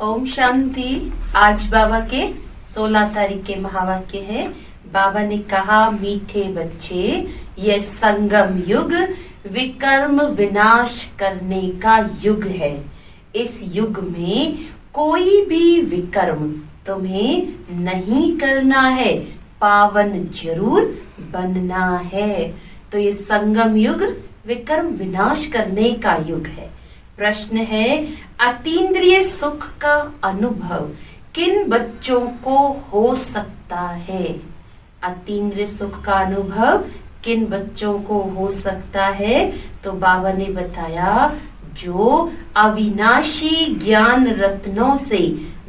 ओम शांति। आज बाबा के 16 तारीख के महावाक्य है। बाबा ने कहा, मीठे बच्चे, यह संगम युग विकर्म विनाश करने का युग है। इस युग में कोई भी विकर्म तुम्हें नहीं करना है, पावन जरूर बनना है। तो ये संगम युग विकर्म विनाश करने का युग है। प्रश्न है, अतीन्द्रिय सुख का अनुभव किन बच्चों को हो सकता है? अतीन्द्रिय सुख का अनुभव किन बच्चों को हो सकता है? तो बाबा ने बताया, जो अविनाशी ज्ञान रत्नों से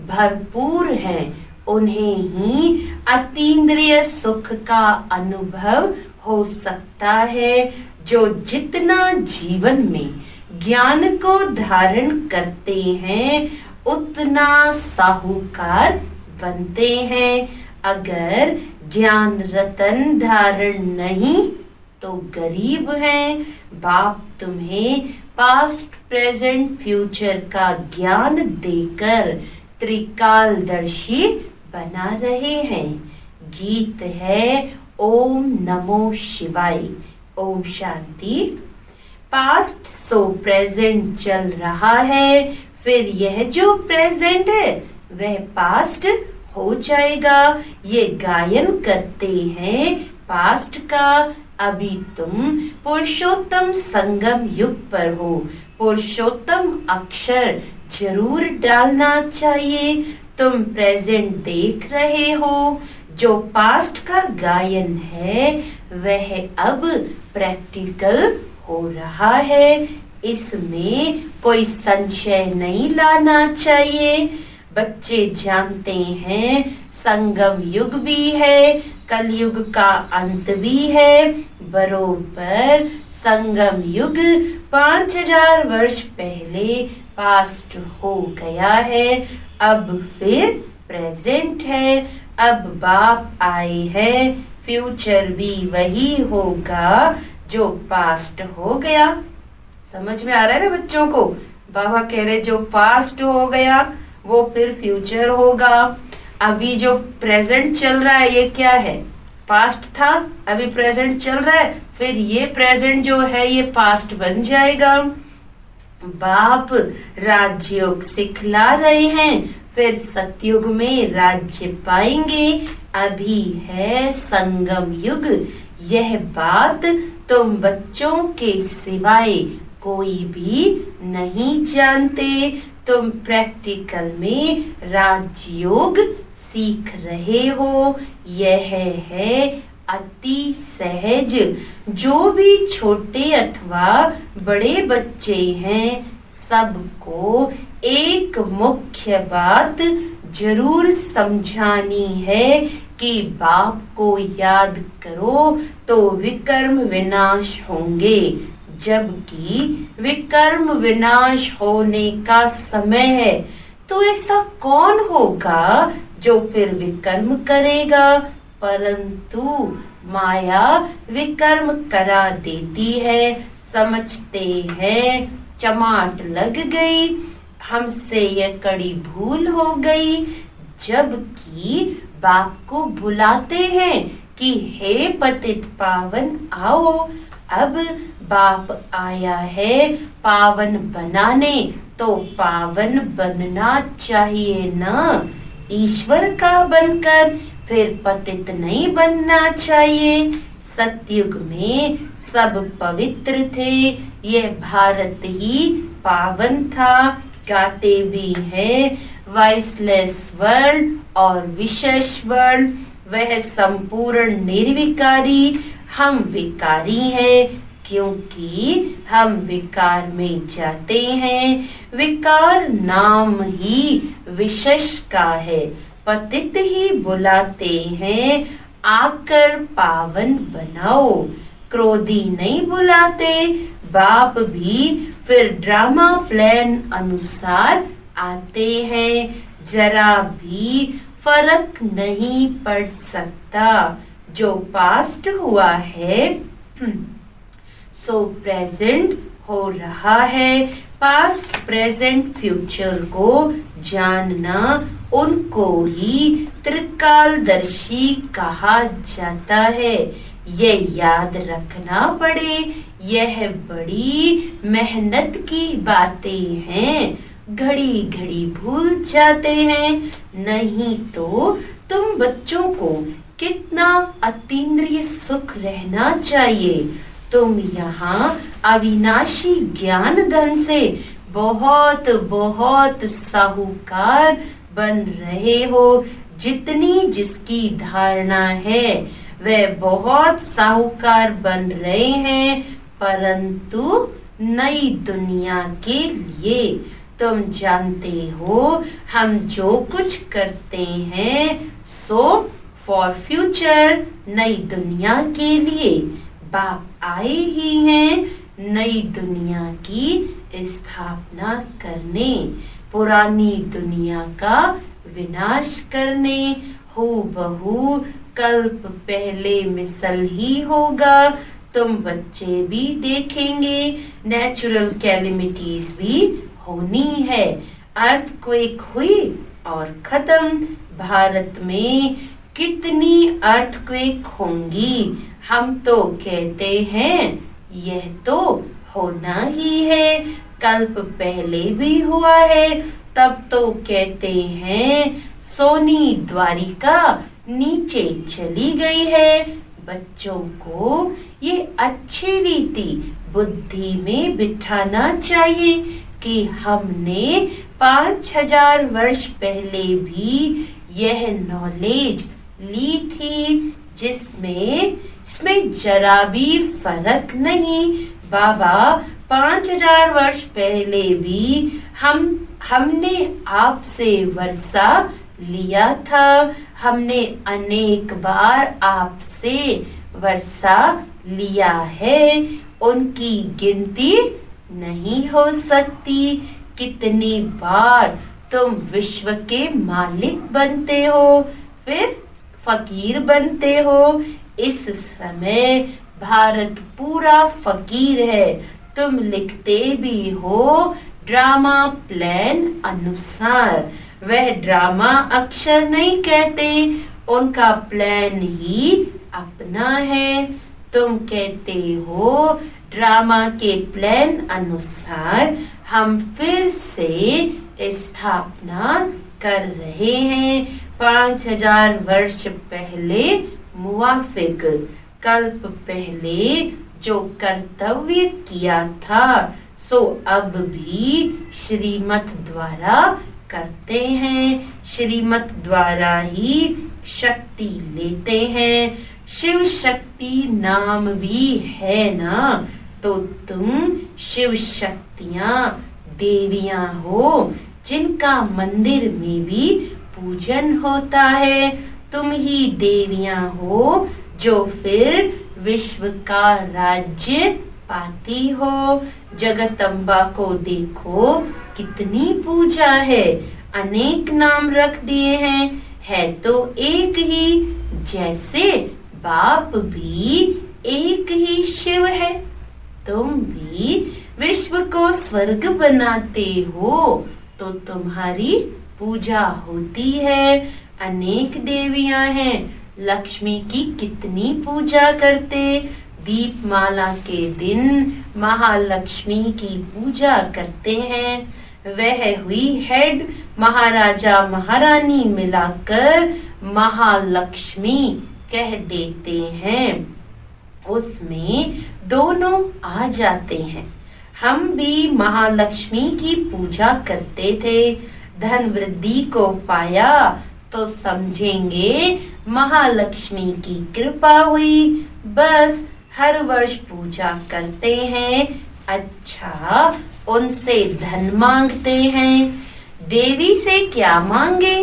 भरपूर हैं, उन्हें ही अतीन्द्रिय सुख का अनुभव हो सकता है। जो जितना जीवन में ज्ञान को धारण करते हैं, उतना साहूकार बनते हैं। अगर ज्ञान रतन धारण नहीं तो गरीब हैं। बाप तुम्हें पास्ट, प्रेजेंट, फ्यूचर का ज्ञान देकर त्रिकालदर्शी बना रहे हैं। गीत है ओम नमो शिवाय। Om Shanti. Past so present चल रहा है, फिर यह जो प्रेजेंट है वह पास्ट हो जाएगा। ये गायन करते हैं पास्ट का। अभी तुम पुरुषोत्तम संगम युग पर हो। पुरुषोत्तम अक्षर जरूर डालना चाहिए। तुम प्रेजेंट देख रहे हो। जो पास्ट का गायन है वह अब प्रैक्टिकल हो रहा है। इसमें कोई संशय नहीं लाना चाहिए। बच्चे जानते हैं संगम युग भी है, कलयुग का अंत भी है। बरोबर संगम युग 5000 वर्ष पहले पास्ट हो गया है। अब फिर प्रेजेंट है। अब बाप आए हैं, फ्यूचर भी वही होगा जो पास्ट हो गया। समझ में आ रहा है ना बच्चों को? बाबा कह रहे जो पास्ट हो गया वो फिर फ्यूचर होगा। अभी जो प्रेजेंट चल रहा है ये क्या है? पास्ट था, अभी प्रेजेंट चल रहा है, फिर ये प्रेजेंट जो है ये पास्ट बन जाएगा। बाप राजयोग सिखला रहे हैं, फिर सतयुग में राज्य पाएंगे। अभी है संगम युग। यह बात तुम बच्चों के सिवाय कोई भी नहीं जानते। तुम प्रैक्टिकल में राजयोग सीख रहे हो। यह है अति सहज। जो भी छोटे अथवा बड़े बच्चे हैं, सबको एक मुख्य बात जरूर समझानी है कि बाप को याद करो तो विकर्म विनाश होंगे। जबकि विकर्म विनाश होने का समय है, तो ऐसा कौन होगा जो फिर विकर्म करेगा? परंतु माया विकर्म करा देती है। समझते हैं चमाट लग गई, हमसे यह कड़ी भूल हो गई। जबकि बाप को बुलाते हैं कि हे पतित पावन आओ। अब बाप आया है पावन बनाने, तो पावन बनना चाहिए ना, ईश्वर का बनकर, फिर पतित नहीं बनना चाहिए। सतयुग में सब पवित्र थे, यह भारत ही पावन था। गाते भी है वाइसलेस वर्ल्ड और विशेष वर्ल्ड। वह संपूर्ण निर्विकारी, हम विकारी हैं, क्योंकि हम विकार में जाते हैं। विकार नाम ही विशेष का है। पतित ही बुलाते हैं, आकर पावन बनाओ। क्रोधी नहीं बुलाते। बाप भी फिर ड्रामा प्लान अनुसार आते हैं। जरा भी फर्क नहीं पड़ सकता। जो पास्ट हुआ है सो प्रेजेंट हो रहा है, पास्ट प्रेजेंट फ्यूचर को जानना उनको ही त्रिकालदर्शी कहा जाता है। ये याद रखना पड़े, यह बड़ी मेहनत की बातें हैं, घड़ी घड़ी भूल जाते हैं। नहीं तो तुम बच्चों को कितना अतीन्द्रिय सुख रहना चाहिए। तुम यहाँ अविनाशी ज्ञान धन से बहुत बहुत साहूकार बन रहे हो। जितनी जिसकी धारणा है वे बहुत साहूकार बन रहे हैं, परंतु नई दुनिया के लिए। तुम जानते हो हम जो कुछ करते हैं सो फॉर फ्यूचर, नई दुनिया के लिए। बाप आए ही हैं नई दुनिया की स्थापना करने, पुरानी दुनिया का विनाश करने। हूबहू कल्प पहले मिसल ही होगा। तुम बच्चे भी देखेंगे, नेचुरल कैलेमिटीज भी होनी है। अर्थक्वेक हुई और खत्म। भारत में कितनी अर्थक्वेक होंगी, हम तो कहते हैं यह तो होना ही है। कल्प पहले भी हुआ है, तब तो कहते हैं सोनी द्वारिका नीचे चली गई है। बच्चों को ये अच्छी रीति बुद्धि में बिठाना चाहिए कि हमने 5000 वर्ष पहले भी यह नॉलेज ली थी, इसमें जरा भी फर्क नहीं। बाबा 5000 वर्ष पहले भी हमने आपसे वर्षा लिया था। हमने अनेक बार आपसे वर्षा लिया है, उनकी गिनती नहीं हो सकती। कितनी बार तुम विश्व के मालिक बनते हो, फिर फकीर बनते हो। इस समय भारत पूरा फकीर है। तुम लिखते भी हो ड्रामा प्लान अनुसार। वह ड्रामा अक्षर नहीं कहते, उनका प्लान ही अपना है। तुम कहते हो ड्रामा के प्लान अनुसार हम फिर से स्थापना कर रहे हैं। 5000 वर्ष पहले मुवाफिक कल्प पहले जो कर्तव्य किया था सो अब भी श्रीमत द्वारा करते हैं। श्रीमत द्वारा ही शक्ति लेते हैं। शिव शक्ति नाम भी है ना, तो तुम शिव शक्तियां देवियां हो, जिनका मंदिर में भी पूजन होता है। तुम ही देवियां हो जो फिर विश्व का राज्य पाती हो। जगदम्बा को देखो कितनी पूजा है, अनेक नाम रख दिए हैं, है तो एक ही। जैसे बाप भी एक ही शिव है, तुम भी विश्व को स्वर्ग बनाते हो तो तुम्हारी पूजा होती है। अनेक देवियां हैं, लक्ष्मी की कितनी पूजा करते। दीपमाला के दिन महालक्ष्मी की पूजा करते हैं। वह हुई हेड, महाराजा महारानी मिलाकर महालक्ष्मी कह देते हैं। उसमें दोनों आ जाते हैं। हम भी महालक्ष्मी की पूजा करते थे। धन वृद्धि को पाया तो समझेंगे महालक्ष्मी की कृपा हुई। बस हर वर्ष पूजा करते हैं। अच्छा, उनसे धन मांगते हैं। देवी से क्या मांगे?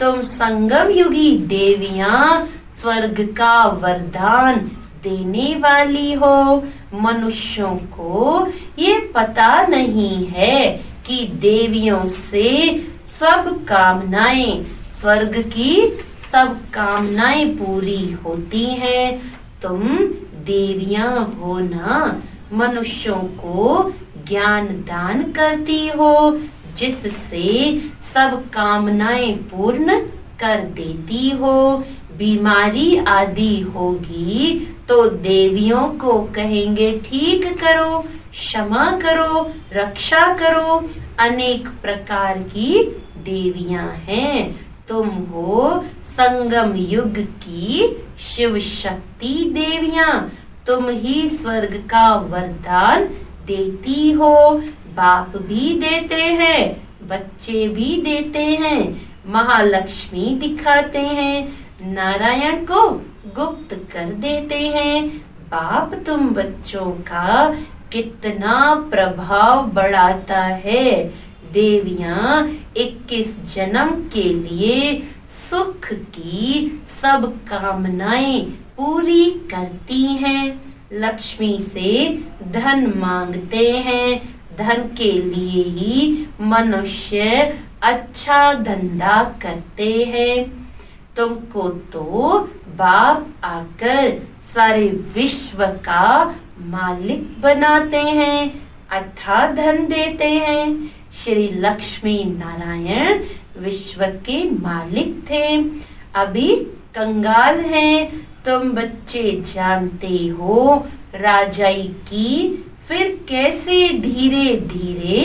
तुम संगम युगी देवियां स्वर्ग का वरदान देने वाली हो। मनुष्यों को ये पता नहीं है कि देवियों से सब कामनाएं, स्वर्ग की सब कामनाएं पूरी होती हैं। तुम देवियां हो ना, मनुष्यों को ज्ञान दान करती हो, जिससे सब कामनाएं पूर्ण कर देती हो। बीमारी आदि होगी तो देवियों को कहेंगे ठीक करो, क्षमा करो, रक्षा करो। अनेक प्रकार की देवियां हैं। तुम हो संगम युग की शिव शक्ति देवियां। तुम ही स्वर्ग का वरदान देती हो। बाप भी देते हैं, बच्चे भी देते हैं, महालक्ष्मी दिखाते हैं, नारायण को गुप्त कर देते हैं। बाप तुम बच्चों का कितना प्रभाव बढ़ाता है। देवियां 21 जन्म के लिए सुख की सब कामनाएं पूरी करती हैं। लक्ष्मी से धन मांगते हैं। धन के लिए ही मनुष्य अच्छा धंधा करते हैं। तुमको तो बाप आकर सारे विश्व का मालिक बनाते हैं, अथाह धन देते हैं। श्री लक्ष्मी नारायण विश्व के मालिक थे, अभी कंगाल हैं। तुम बच्चे जानते हो राजाई की फिर कैसे धीरे धीरे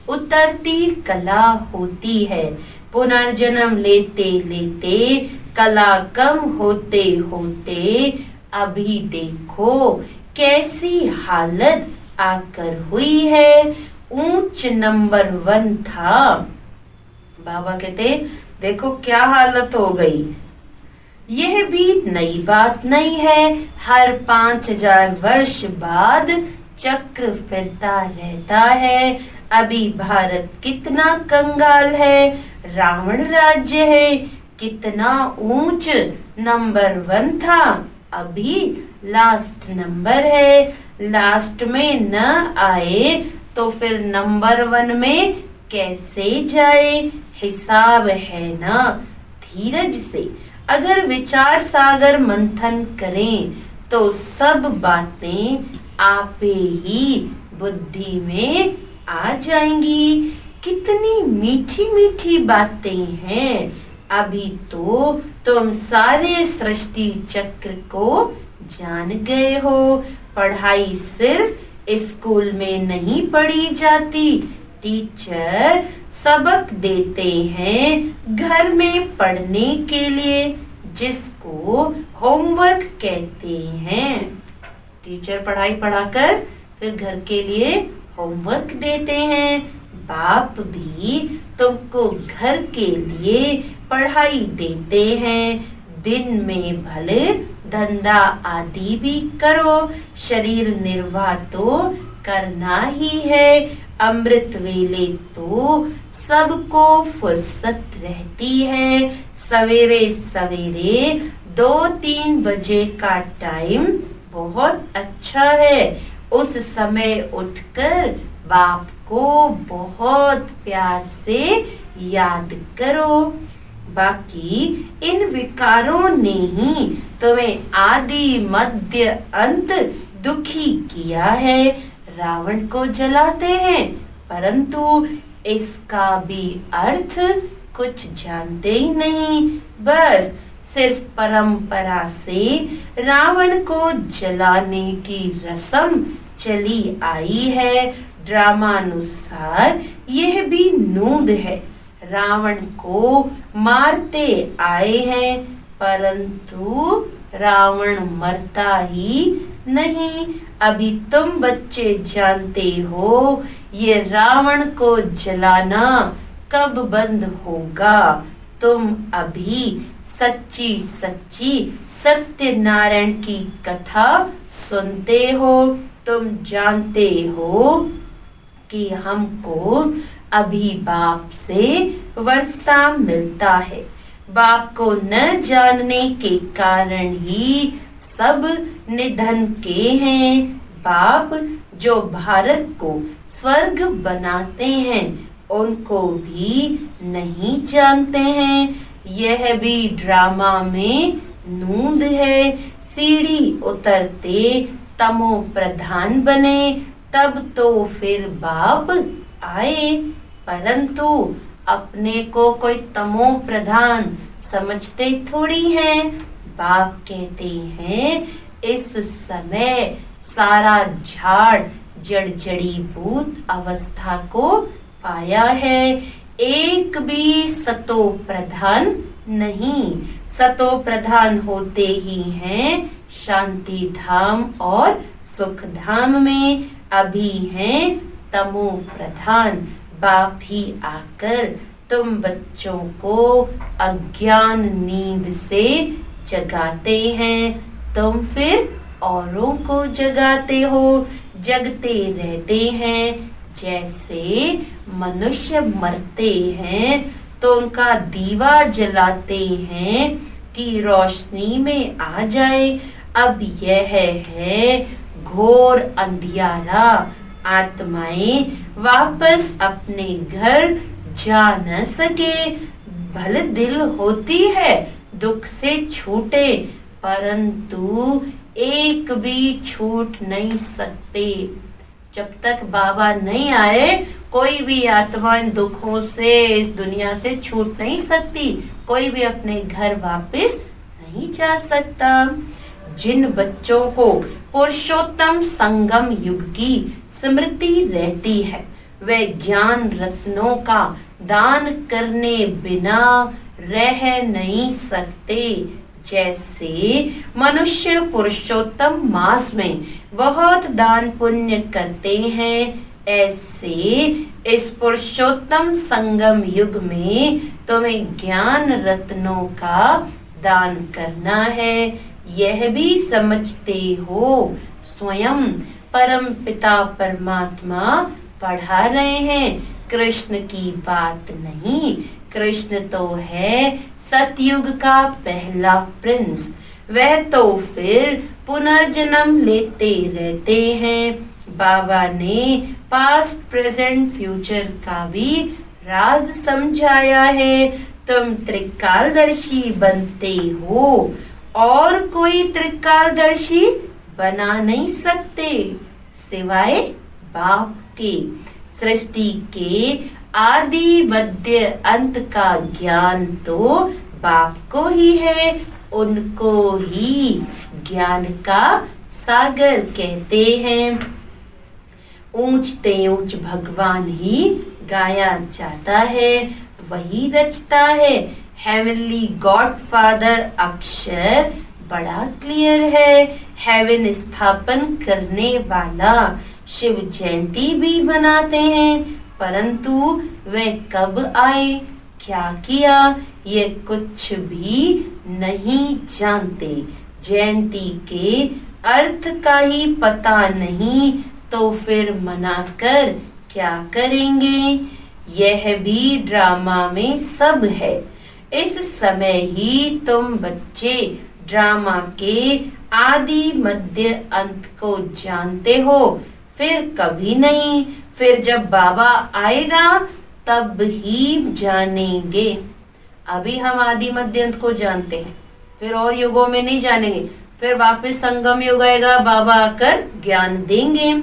उतरती कला होती है। पुनर्जन्म लेते लेते कला कम होते होते अभी देखो कैसी हालत आकर हुई है। ऊंच नंबर 1 था। बाबा कहते देखो क्या हालत हो गई। यह भी नई बात नहीं है। हर 5000 वर्ष बाद चक्र फिरता रहता है। अभी भारत कितना कंगाल है। रावण राज्य है, कितना ऊंच नंबर 1 था, अभी लास्ट नंबर है। लास्ट में न आए तो फिर नंबर 1 में कैसे जाए। हिसाब है ना। धीरज से अगर विचार सागर मंथन करें तो सब बातें आपे ही बुद्धि में आ जाएंगी। कितनी मीठी मीठी बातें हैं। अभी तो तुम सारे सृष्टि चक्र को जान गए हो। पढ़ाई सिर्फ स्कूल में नहीं पढ़ी जाती। टीचर सबक देते हैं घर में पढ़ने के लिए, जिसको होमवर्क कहते हैं। टीचर पढ़ाई पढ़ाकर फिर घर के लिए होमवर्क देते हैं। बाप भी तुमको घर के लिए पढ़ाई देते हैं। दिन में भले धंधा आदि भी करो, शरीर निर्वाह तो करना ही है। अमृत वेले तो सबको फुर्सत रहती है। सवेरे सवेरे 2-3 बजे का टाइम बहुत अच्छा है। उस समय उठकर बाप को बहुत प्यार से याद करो। बाकी इन विकारों ने ही तुम्हें आदि मध्य अंत दुखी किया है। रावण को जलाते हैं, परंतु इसका भी अर्थ कुछ जानते ही नहीं। बस सिर्फ परंपरा से रावण को जलाने की रस्म चली आई है। ड्रामानुसार यह भी नूंद है। रावण को मारते आए हैं, परंतु रावण मरता ही नहीं। अभी तुम बच्चे जानते हो ये रावण को जलाना कब बंद होगा। तुम अभी सच्ची सच्ची सत्यनारायण की कथा सुनते हो। तुम जानते हो कि हमको अभी बाप से वर्षा मिलता है। बाप को न जानने के कारण ही सब निधन के हैं। बाप जो भारत को स्वर्ग बनाते हैं उनको भी नहीं जानते हैं। यह भी ड्रामा में नूंद है। सीढ़ी उतरते तमो प्रधान बने तब तो फिर बाप आए, परंतु अपने को कोई तमो प्रधान समझते थोड़ी हैं। बाप कहते हैं इस समय सारा झाड़ जड़जड़ीभूत अवस्था को पाया है, एक भी सतो प्रधान नहीं। सतो प्रधान होते ही हैं शांति धाम और सुख धाम में, अभी हैं तमो प्रधान। बाप ही आकर तुम बच्चों को अज्ञान नींद से जगाते हैं, तुम फिर औरों को जगाते हो, जगते रहते हैं। जैसे मनुष्य मरते हैं तो उनका दीवा जलाते हैं कि रोशनी में आ जाए, अब यह है घोर अंधियारा। आत्माएं वापस अपने घर जा न सके, भले दिल होती है दुख से छूटे, परंतु एक भी छूट नहीं सकते। जब तक बाबा नहीं आए कोई भी आत्मा इन दुखों से इस दुनिया से छूट नहीं सकती, कोई भी अपने घर वापस नहीं जा सकता। जिन बच्चों को पुरुषोत्तम संगम युग की स्मृति रहती है वे ज्ञान रत्नों का दान करने बिना रह नहीं सकते। जैसे मनुष्य पुरुषोत्तम मास में बहुत दान पुण्य करते हैं, ऐसे इस पुरुषोत्तम संगम युग में तुम्हें ज्ञान रत्नों का दान करना है। यह भी समझते हो स्वयं परम पिता परमात्मा पढ़ा रहे हैं, कृष्ण की बात नहीं। कृष्ण तो है सतयुग का पहला प्रिंस, वह तो फिर पुनर्जन्म लेते रहते हैं। बाबा ने पास्ट प्रेजेंट फ्यूचर का भी राज समझाया है। तुम त्रिकालदर्शी बनते हो और कोई त्रिकालदर्शी बना नहीं सकते सिवाय बाप के। सृष्टि के आदि मध्य अंत का ज्ञान तो बाप को ही है, उनको ही ज्ञान का सागर कहते हैं। ऊंचते ऊंच भगवान ही गाया जाता है, वही रचता है। हेवनली गॉड फादर अक्षर बड़ा क्लियर है। हेवन स्थापन करने वाला शिव जयंती भी मनाते हैं, परंतु वे कब आए, क्या किया, ये कुछ भी नहीं जानते। जयंती के अर्थ का ही पता नहीं तो फिर मनाकर क्या करेंगे। यह भी ड्रामा में सब है। इस समय ही तुम बच्चे ड्रामा के आदि मध्य अंत को जानते हो, फिर कभी नहीं। फिर जब बाबा आएगा तब ही जानेंगे। अभी हम आदि मध्य अंत को जानते हैं, फिर और युगों में नहीं जानेंगे। फिर वापस संगम युग आएगा, बाबा आकर ज्ञान देंगे।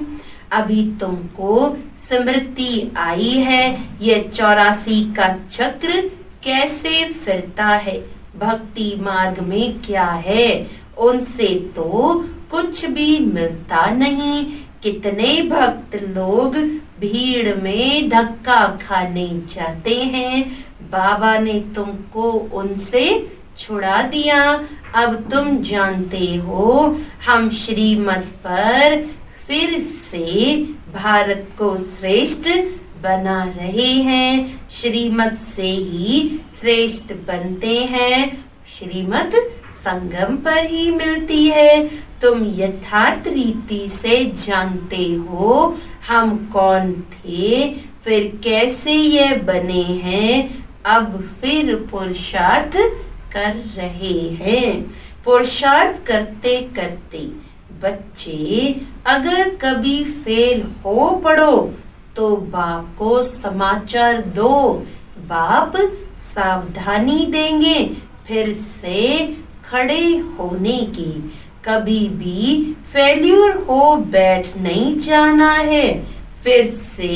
अभी तुमको स्मृति आई है ये 84 का चक्र कैसे फिरता है, भक्ति मार्ग में क्या है, उनसे तो कुछ भी मिलता नहीं। कितने भक्त लोग भीड़ में धक्का खाने जाते हैं, बाबा ने तुमको उनसे छुड़ा दिया। अब तुम जानते हो हम श्रीमत पर फिर से भारत को श्रेष्ठ बना रहे हैं। श्रीमत से ही श्रेष्ठ बनते हैं, श्रीमत संगम पर ही मिलती है। तुम यथार्थ रीति से जानते हो हम कौन थे, फिर कैसे ये बने हैं। अब फिर पुरुषार्थ कर रहे हैं। पुरुषार्थ करते करते बच्चे अगर कभी फेल हो पड़ो तो बाप को समाचार दो, बाप सावधानी देंगे फिर से खड़े होने की। कभी भी फेल्यूर हो बैठ नहीं जाना है। फिर से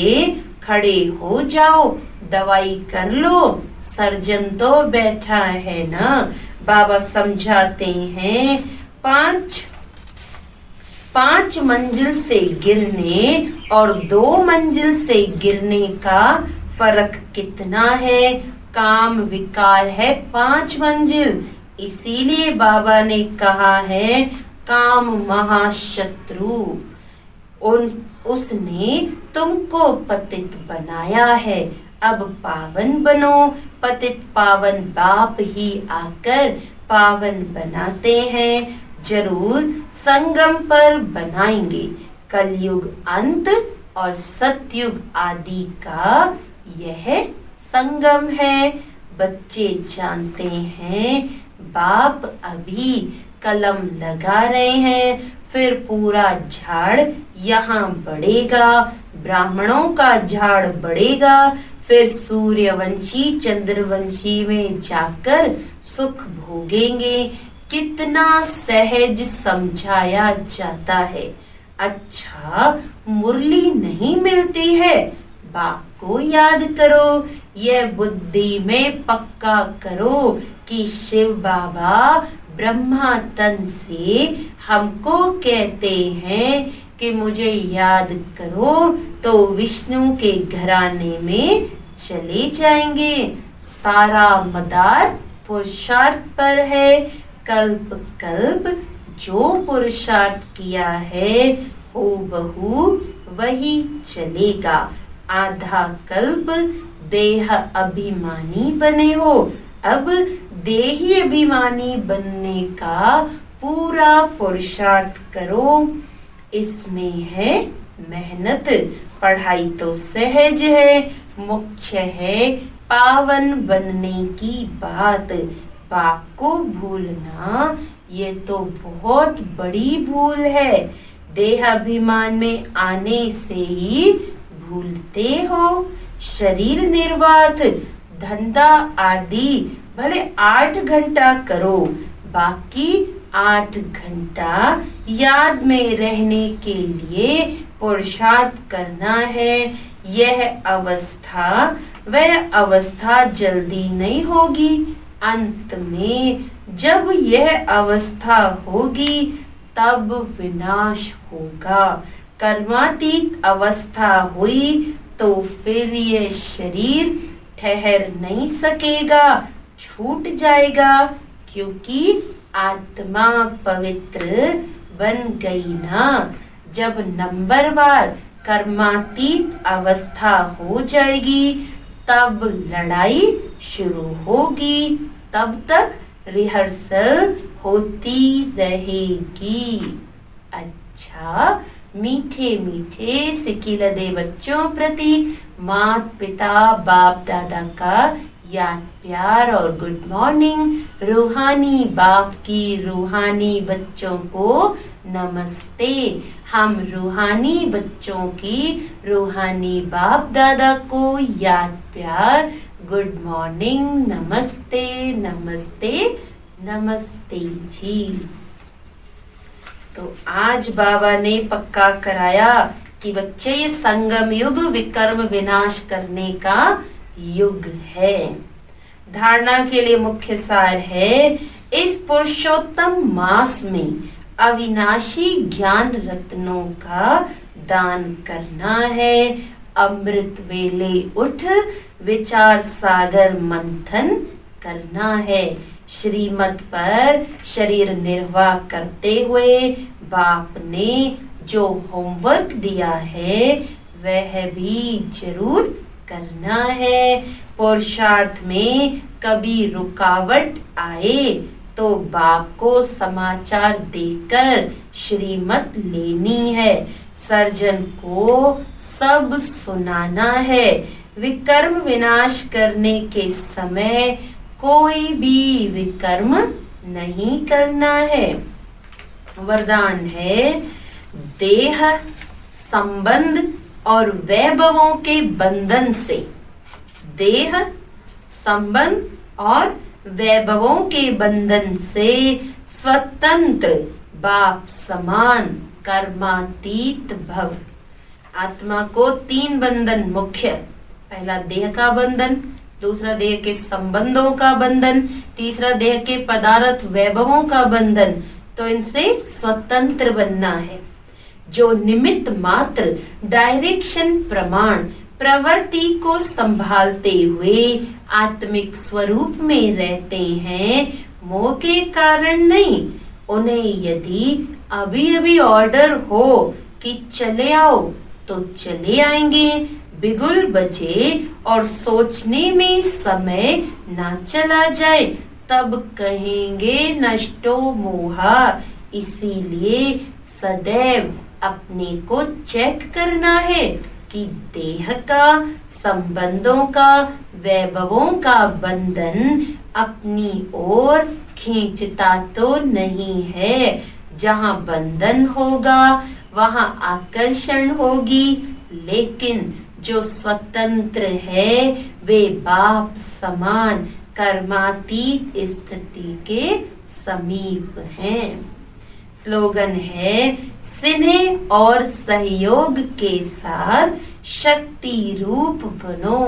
खड़े हो जाओ, दवाई कर लो, सर्जन तो बैठा है ना। बाबा समझाते हैं, पांच मंजिल से गिरने और 2 मंजिल से गिरने का फर्क कितना है। काम विकार है 5 मंजिल, इसीलिए बाबा ने कहा है काम महाशत्रु। उसने तुमको पतित बनाया है, अब पावन बनो। पतित पावन बाप ही आकर पावन बनाते हैं। जरूर संगम पर बनाएंगे। कलयुग अंत और सतयुग आदि का यह संगम है। बच्चे जानते हैं, बाप अभी कलम लगा रहे हैं, फिर पूरा झाड़ यहाँ बढ़ेगा, ब्राह्मणों का झाड़ बढ़ेगा, फिर सूर्यवंशी चंद्रवंशी में जाकर सुख भोगेंगे। कितना सहज समझाया जाता है। अच्छा, मुरली नहीं मिलती है, बाप को याद करो। यह बुद्धि में पक्का करो कि शिव बाबा ब्रह्मा तन से हमको कहते हैं कि मुझे याद करो, तो विष्णु के घराने में चले जाएंगे। सारा मदार पुरुषार्थ पर है। कल्प कल्प जो पुरुषार्थ किया है, हूबहू वही चलेगा। आधा कल्प देह अभिमानी बने हो, अब देही अभिमानी बनने का पूरा पुरुषार्थ करो। इसमें है मेहनत। पढ़ाई तो सहज है, मुख्य है पावन बनने की बात। बाप को भूलना ये तो बहुत बड़ी भूल है। देह अभिमान में आने से ही भूलते हो। शरीर निर्वार्थ धंधा आदि भले 8 घंटा करो, बाकी 8 घंटा याद में रहने के लिए पुरुषार्थ करना है। यह अवस्था वह अवस्था जल्दी नहीं होगी। अंत में जब यह अवस्था होगी तब विनाश होगा। कर्मातीत अवस्था हुई तो फिर ये शरीर ठहर नहीं सकेगा, छूट जाएगा, क्योंकि आत्मा पवित्र बन गई ना। जब नंबरवार कर्मातीत अवस्था हो जाएगी तब लड़ाई शुरू होगी। तब तक रिहर्सल होती रहेगी। अच्छा, मीठे मीठे सिकिलदे बच्चों प्रति माता पिता बाप दादा का याद प्यार और गुड मॉर्निंग। रूहानी बाप की रूहानी बच्चों को नमस्ते। हम रूहानी बच्चों की रूहानी बाप दादा को याद प्यार गुड मॉर्निंग, नमस्ते नमस्ते नमस्ते जी। तो आज बाबा ने पक्का कराया कि बच्चे ये संगम युग विकर्म विनाश करने का युग है। धारणा के लिए मुख्य सार है, इस पुरुषोत्तम मास में अविनाशी ज्ञान रत्नों का दान करना है। अमृत वेले उठ विचार सागर मंथन करना है। श्रीमत पर शरीर निर्वाह करते हुए बाप ने जो होमवर्क दिया है वह भी जरूर करना है। पुरुषार्थ में कभी रुकावट आए तो बाप को समाचार देकर श्रीमत लेनी है। सर्जन को सब सुनाना है। विकर्म विनाश करने के समय कोई भी विकर्म नहीं करना है। वरदान है, देह संबंध और वैभवों के बंधन से, देह संबंध और वैभवों के बंधन से स्वतंत्र बाप समान कर्मातीत भव। आत्मा को 3 बंधन मुख्य, पहला देह का बंधन, दूसरा देह के संबंधों का बंधन, तीसरा देह के पदार्थ वैभवों का बंधन। तो इनसे स्वतंत्र बनना है। जो निमित्त मात्र डायरेक्शन प्रमाण प्रवृत्ति को संभालते हुए आत्मिक स्वरूप में रहते हैं, मोह के कारण नहीं। उन्हें यदि अभी अभी ऑर्डर हो कि चले आओ तो चले आएंगे, बिगुल बजे और सोचने में समय ना चला जाए तब कहेंगे नष्टो मोहा। इसीलिए सदैव अपने को चेक करना है कि देह का, संबंधों का, वैभवों का बंधन अपनी ओर खींचता तो नहीं है। जहाँ बंधन होगा वहाँ आकर्षण होगी, लेकिन जो स्वतंत्र है वे बाप समान कर्मातीत स्थिति के समीप हैं। स्लोगन है, स्नेह और सहयोग के साथ शक्ति रूप बनो।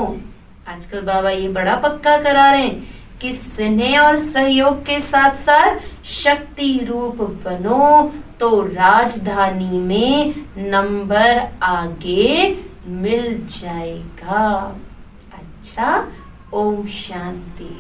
आजकल बाबा ये बड़ा पक्का करा रहे हैं कि स्नेह और सहयोग के साथ साथ शक्ति रूप बनो तो राजधानी में नंबर आगे मिल जाएगा। अच्छा, ओम शांति।